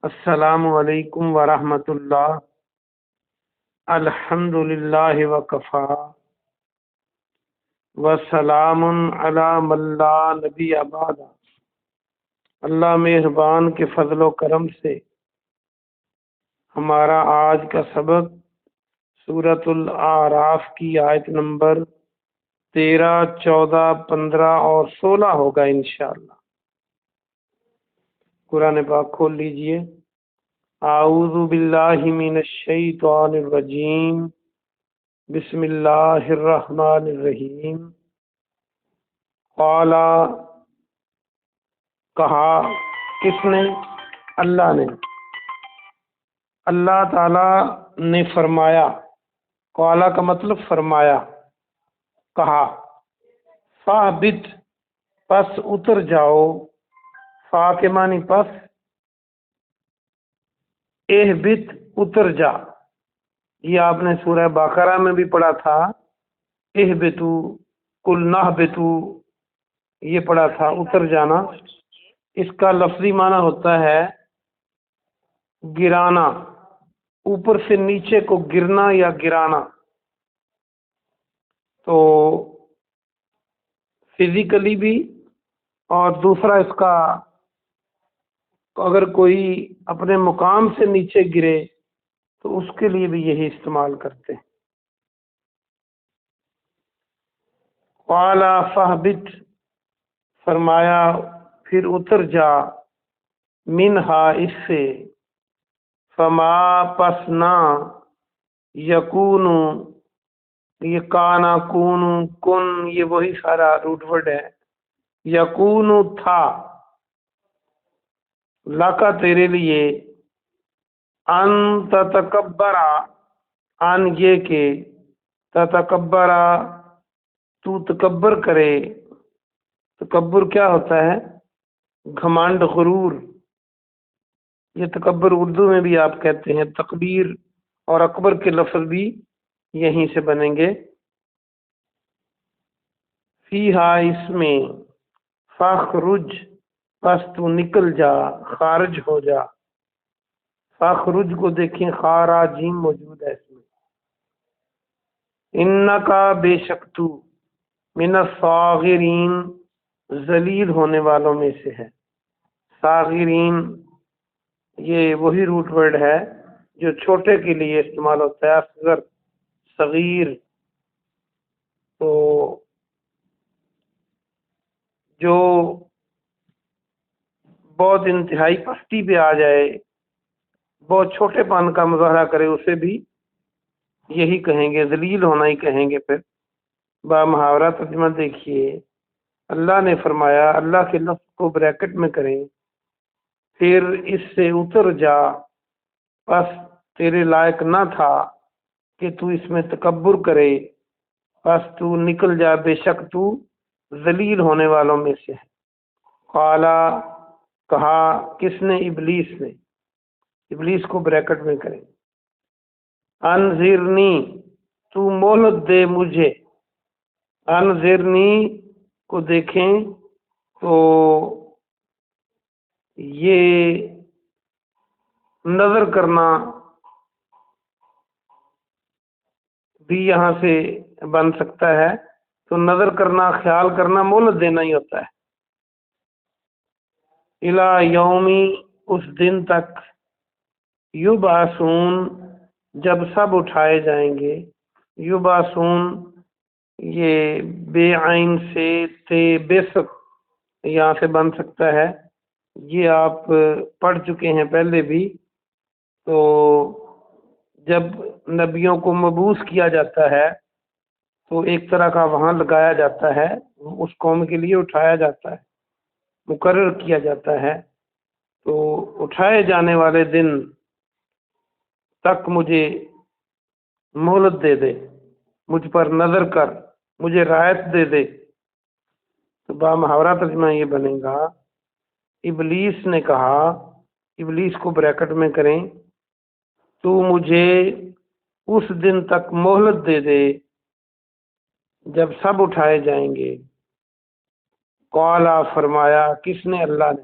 السلام علیکم ورحمۃ اللہ۔ الحمد للہ وکفا وسلام علی من لا نبی بعد۔ اللہ مہربان کے فضل و کرم سے ہمارا آج کا سبق سورۃ الاعراف کی آیت نمبر 13، 14، 15 اور 16 ہوگا انشاءاللہ۔ قرآن پاک کھول لیجئے۔ اعوذ باللہ من الشیطان الرجیم، بسم اللہ الرحمن الرحیم۔ قال، کہا، کس نے؟ اللہ نے۔ اللہ تعالی نے فرمایا، قال کا مطلب فرمایا، کہا، فاہبط، پس اتر جاؤ، فا کے معنی پس، اہبط اتر جا، یہ آپ نے سورہ بقرہ میں بھی پڑھا تھا، اہبطو قل نہبطو، یہ پڑھا تھا اتر جانا۔ اس کا لفظی معنی ہوتا ہے گرانا، اوپر سے نیچے کو گرنا یا گرانا۔ تو فزیکلی بھی، اور دوسرا اس کا اگر کوئی اپنے مقام سے نیچے گرے تو اس کے لیے بھی یہی استعمال کرتے ہیں۔ قال فاہبط، فرمایا پھر اتر جا، منہا اس سے، فما پس نہ، یکون، یہ کانا کون کن، یہ وہی سارا روٹ ورڈ ہے، یکون تھا، لکا تیرے لیے، ان تتکبرا، ان یہ کہ تتکبرا تو تکبر کرے۔ تکبر کیا ہوتا ہے؟ گھمنڈ، غرور۔ یہ تکبر اردو میں بھی آپ کہتے ہیں، تکبیر اور اکبر کے لفظ بھی یہیں سے بنیں گے۔ فیہا، اس میں، فاخرج، پس تو نکل جا، خارج ہو جا۔ فاخرج کو دیکھیں، خارا جیم موجود ہے اس میں۔ انکا، بے شک تو، من الصاغرین، ذلیل ہونے والوں میں سے ہے۔ صاغرین یہ وہی روٹ ورڈ ہے جو چھوٹے کے لیے استعمال ہوتا ہے، اصغر، صغیر۔ تو جو بہت انتہائی پستی پہ آ جائے، بہت چھوٹے پن کا مظاہرہ کرے، اسے بھی یہی کہیں گے، ذلیل ہونا ہی کہیں گے۔ پھر با محاورہ ترجمہ دیکھیے، اللہ نے فرمایا، اللہ کے لفظ کو بریکٹ میں کریں، پھر اس سے اتر جا، بس تیرے لائق نہ تھا کہ تو اس میں تکبر کرے، بس تو نکل جا، بے شک تو ذلیل ہونے والوں میں سے ہے۔ قالا، کہا، کس نے؟ ابلیس نے۔ ابلیس کو بریکٹ میں کریں، انذرنی، تو مہلت دے مجھے۔ انذرنی کو دیکھیں تو یہ نظر کرنا بھی یہاں سے بن سکتا ہے، تو نظر کرنا، خیال کرنا، مہلت دینا ہی ہوتا ہے۔ الی یومی، اس دن تک، یبعثون، جب سب اٹھائے جائیں گے۔ یبعثون یہ بے عین سے تے بسق یہاں سے بن سکتا ہے، یہ آپ پڑھ چکے ہیں پہلے بھی۔ تو جب نبیوں کو مبعوث کیا جاتا ہے تو ایک طرح کا وہاں لگایا جاتا ہے، اس قوم کے لیے اٹھایا جاتا ہے، مقرر کیا جاتا ہے۔ تو اٹھائے جانے والے دن تک مجھے مہلت دے دے، مجھ پر نظر کر، مجھے رعایت دے دے۔ تو با محاورہ ترجمہ یہ بنے گا، ابلیس نے کہا، ابلیس کو بریکٹ میں کریں، تو مجھے اس دن تک مہلت دے دے جب سب اٹھائے جائیں گے۔ قالا، فرمایا، کس نے؟ اللہ نے۔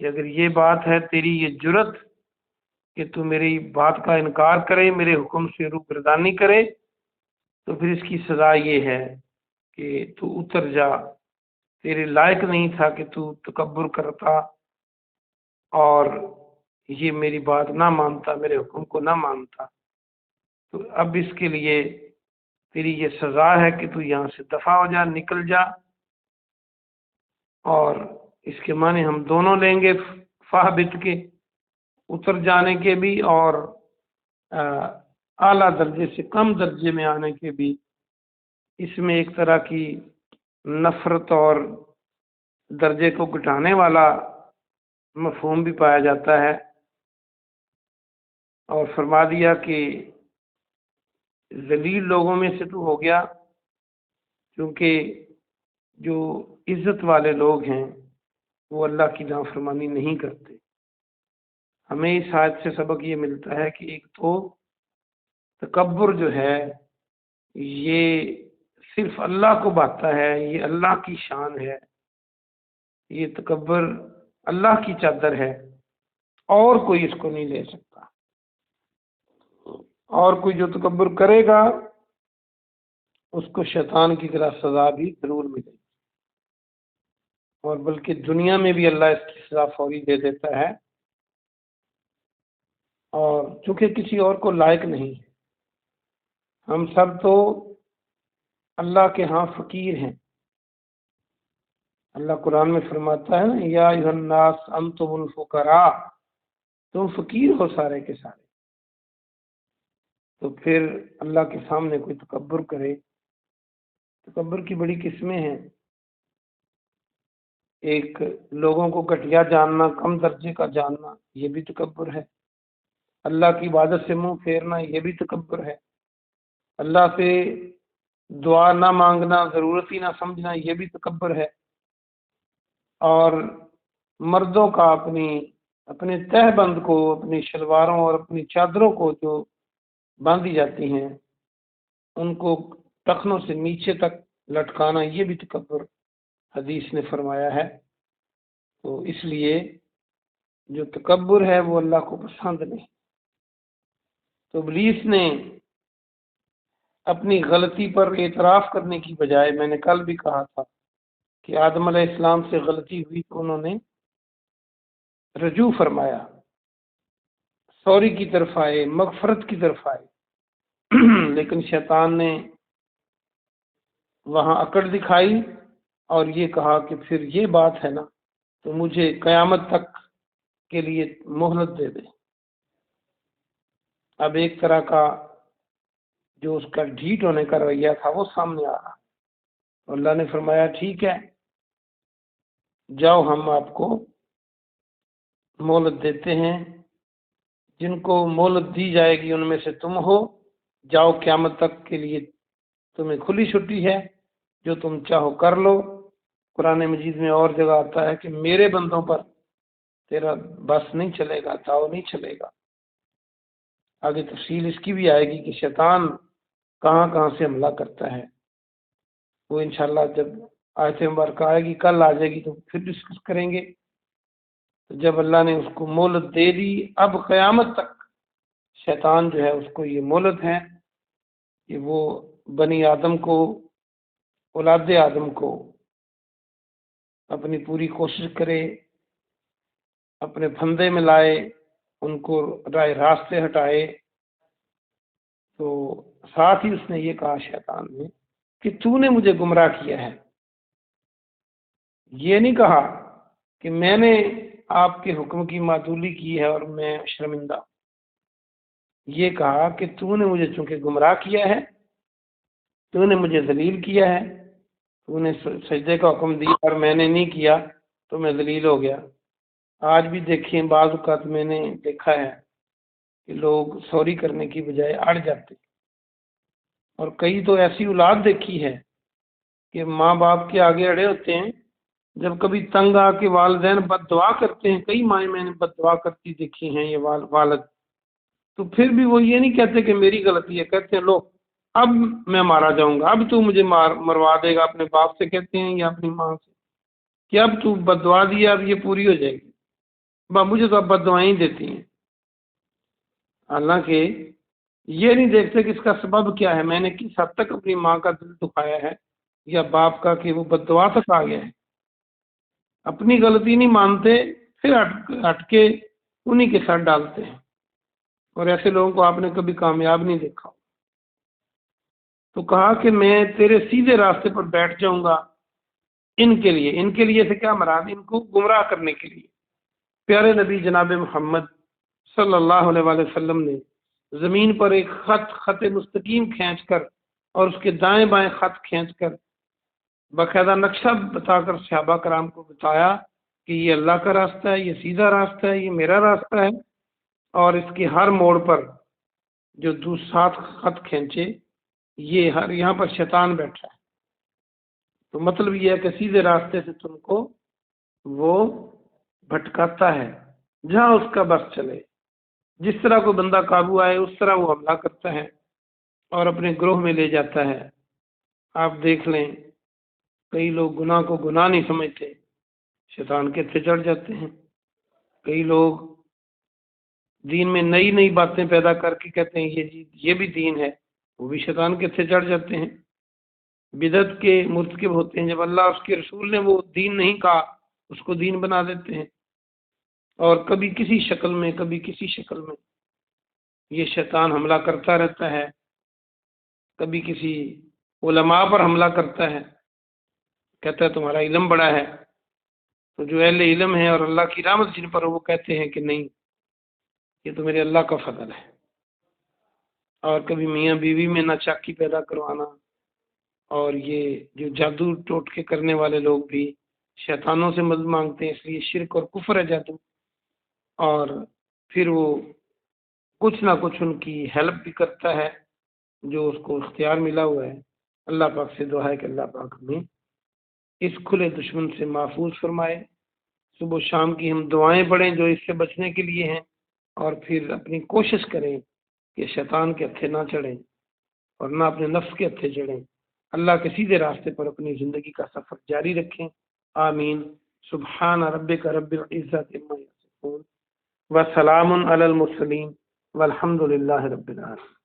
کہ اگر یہ بات ہے تیری یہ جرت کہ تو میری بات کا انکار کرے، میرے حکم سے روگردانی کرے، تو پھر اس کی سزا یہ ہے کہ تو اتر جا، تیرے لائق نہیں تھا کہ تو تکبر کرتا اور یہ میری بات نہ مانتا، میرے حکم کو نہ مانتا۔ تو اب اس کے لیے تیری یہ سزا ہے کہ تو یہاں سے دفع ہو جا، نکل جا۔ اور اس کے معنی ہم دونوں لیں گے، فاہبط کے اتر جانے کے بھی اور اعلیٰ درجے سے کم درجے میں آنے کے بھی۔ اس میں ایک طرح کی نفرت اور درجے کو گھٹانے والا مفہوم بھی پایا جاتا ہے، اور فرما دیا کہ ذلیل لوگوں میں سے تو ہو گیا، کیونکہ جو عزت والے لوگ ہیں وہ اللہ کی نافرمانی نہیں کرتے۔ ہمیں اس آیت سے سبق یہ ملتا ہے کہ ایک تو تکبر جو ہے یہ صرف اللہ کو بھاتا ہے، یہ اللہ کی شان ہے، یہ تکبر اللہ کی چادر ہے، اور کوئی اس کو نہیں لے سکتا۔ اور کوئی جو تکبر کرے گا اس کو شیطان کی طرح سزا بھی ضرور ملے گی، اور بلکہ دنیا میں بھی اللہ اس کی سزا فوری دے دیتا ہے، اور چونکہ کسی اور کو لائق نہیں ہے۔ ہم سب تو اللہ کے ہاں فقیر ہیں۔ اللہ قرآن میں فرماتا ہے نا، یا ایھا الناس انتم الفقراء، تم فقیر ہو سارے کے سارے۔ تو پھر اللہ کے سامنے کوئی تکبر کرے، تکبر کی بڑی قسمیں ہیں۔ ایک لوگوں کو گھٹیا جاننا، کم درجے کا جاننا، یہ بھی تکبر ہے۔ اللہ کی عبادت سے منہ پھیرنا، یہ بھی تکبر ہے۔ اللہ سے دعا نہ مانگنا، ضرورت ہی نہ سمجھنا، یہ بھی تکبر ہے۔ اور مردوں کا اپنے تہ بند کو، اپنی شلواروں اور اپنی چادروں کو جو باندھی جاتی ہیں ان کو ٹخنوں سے نیچے تک لٹکانا، یہ بھی تکبر حدیث نے فرمایا ہے۔ تو اس لیے جو تکبر ہے وہ اللہ کو پسند نہیں۔ تو ابلیس نے اپنی غلطی پر اعتراف کرنے کی بجائے، میں نے کل بھی کہا تھا کہ آدم علیہ السلام سے غلطی ہوئی تو انہوں نے رجوع فرمایا، سوری کی طرف آئے، مغفرت کی طرف آئے، لیکن شیطان نے وہاں اکڑ دکھائی اور یہ کہا کہ پھر یہ بات ہے نا تو مجھے قیامت تک کے لیے مہلت دے دے۔ اب ایک طرح کا جو اس کا ڈھیٹ ہونے کا رویہ تھا وہ سامنے آ رہا۔ اللہ نے فرمایا ٹھیک ہے، جاؤ ہم آپ کو مہلت دیتے ہیں، جن کو مہلت دی جائے گی ان میں سے تم ہو، جاؤ قیامت تک کے لیے تمہیں کھلی چھٹی ہے، جو تم چاہو کر لو۔ قرآن مجید میں اور جگہ آتا ہے کہ میرے بندوں پر تیرا بس نہیں چلے گا، داؤ نہیں چلے گا۔ آگے تفصیل اس کی بھی آئے گی کہ شیطان کہاں کہاں سے حملہ کرتا ہے، وہ انشاءاللہ جب آیت مبارکہ آئے گی، کل آ جائے گی تو پھر ڈسکس کریں گے۔ تو جب اللہ نے اس کو مہلت دے دی، اب قیامت تک شیطان جو ہے اس کو یہ مہلت ہے کہ وہ بنی آدم کو، اولاد آدم کو اپنی پوری کوشش کرے، اپنے پھندے میں لائے، ان کو رائے راستے ہٹائے۔ تو ساتھ ہی اس نے یہ کہا شیطان نے کہ تو نے مجھے گمراہ کیا ہے۔ یہ نہیں کہا کہ میں نے آپ کے حکم کی معدولی کی ہے اور میں شرمندہ، یہ کہا کہ تو نے مجھے چونکہ گمراہ کیا ہے، تو نے مجھے ذلیل کیا ہے، تو نے سجدے کا حکم دیا اور میں نے نہیں کیا تو میں ذلیل ہو گیا۔ آج بھی دیکھیں، بعض اوقات میں نے دیکھا ہے کہ لوگ سوری کرنے کی بجائے اڑ جاتے، اور کئی تو ایسی اولاد دیکھی ہے کہ ماں باپ کے آگے اڑے ہوتے ہیں، جب کبھی تنگ آ کے والدین بد دعا کرتے ہیں، کئی مائیں میں نے بد دعا کرتی دیکھی ہیں یہ والد، تو پھر بھی وہ یہ نہیں کہتے کہ میری غلطی ہے، کہتے ہیں لو اب میں مارا جاؤں گا، اب تو مجھے مروا دے گا، اپنے باپ سے کہتے ہیں یا اپنی ماں سے کہ اب تو بد دعا دیا، اب یہ پوری ہو جائے گی۔ مجھے تو اب بد دعائیں دیتی ہیں، حالانکہ یہ نہیں دیکھتے کہ اس کا سبب کیا ہے، میں نے کس حد تک اپنی ماں کا دل دکھایا ہے یا باپ کا کہ وہ بد دعا تک آ گیا ہے۔ اپنی غلطی نہیں مانتے، پھر ہٹ کے انہی کے ساتھ ڈالتے ہیں، اور ایسے لوگوں کو آپ نے کبھی کامیاب نہیں دیکھا۔ تو کہا کہ میں تیرے سیدھے راستے پر بیٹھ جاؤں گا ان کے لیے سے کیا مراد، ان کو گمراہ کرنے کے لیے۔ پیارے نبی جناب محمد صلی اللہ علیہ وآلہ وسلم نے زمین پر ایک خط مستقیم کھینچ کر اور اس کے دائیں بائیں خط کھینچ کر باقاعدہ نقشہ بتا کر صحابہ کرام کو بتایا کہ یہ اللہ کا راستہ ہے، یہ سیدھا راستہ ہے، یہ میرا راستہ ہے، اور اس کے ہر موڑ پر جو 7 خط کھینچے یہ یہاں پر شیطان بیٹھا ہے۔ تو مطلب یہ ہے کہ سیدھے راستے سے تم کو وہ بھٹکاتا ہے، جہاں اس کا بس چلے، جس طرح کوئی بندہ قابو آئے اس طرح وہ حملہ کرتا ہے اور اپنے گروہ میں لے جاتا ہے۔ آپ دیکھ لیں کئی لوگ گناہ کو گناہ نہیں سمجھتے، شیطان کے تھے چڑھ جاتے ہیں۔ کئی لوگ دین میں نئی نئی باتیں پیدا کر کے کہتے ہیں یہ بھی دین ہے، وہ بھی شیطان کے تھے چڑھ جاتے ہیں، بدعت کے مرتکب ہوتے ہیں۔ جب اللہ اس کے رسول نے وہ دین نہیں کہا اس کو دین بنا دیتے ہیں، اور کبھی کسی شکل میں کبھی کسی شکل میں یہ شیطان حملہ کرتا رہتا ہے۔ کبھی کسی علماء پر حملہ کرتا ہے، کہتا ہے تمہارا علم بڑا ہے، تو جو اہل علم ہے اور اللہ کی رحمت جن پر وہ کہتے ہیں کہ نہیں یہ تو میرے اللہ کا فضل ہے۔ اور کبھی میاں بیوی میں ناچاکی پیدا کروانا، اور یہ جو جادو ٹوٹکے کرنے والے لوگ بھی شیطانوں سے مدد مانگتے ہیں، اس لیے شرک اور کفر ہے جادو، اور پھر وہ کچھ نہ کچھ ان کی ہیلپ بھی کرتا ہے جو اس کو اختیار ملا ہوا ہے۔ اللہ پاک سے دعا ہے کہ اللہ پاک ہمیں اس کھلے دشمن سے محفوظ فرمائے۔ صبح و شام کی ہم دعائیں پڑھیں جو اس سے بچنے کے لیے ہیں، اور پھر اپنی کوشش کریں کہ شیطان کے ہتھے نہ چڑھیں اور نہ اپنے نفس کے ہتھے چڑھیں، اللہ کے سیدھے راستے پر اپنی زندگی کا سفر جاری رکھیں۔ آمین۔ سبحان ربک رب العزت عما یصفون وسلام علی المرسلین والحمد للہ رب العالمین۔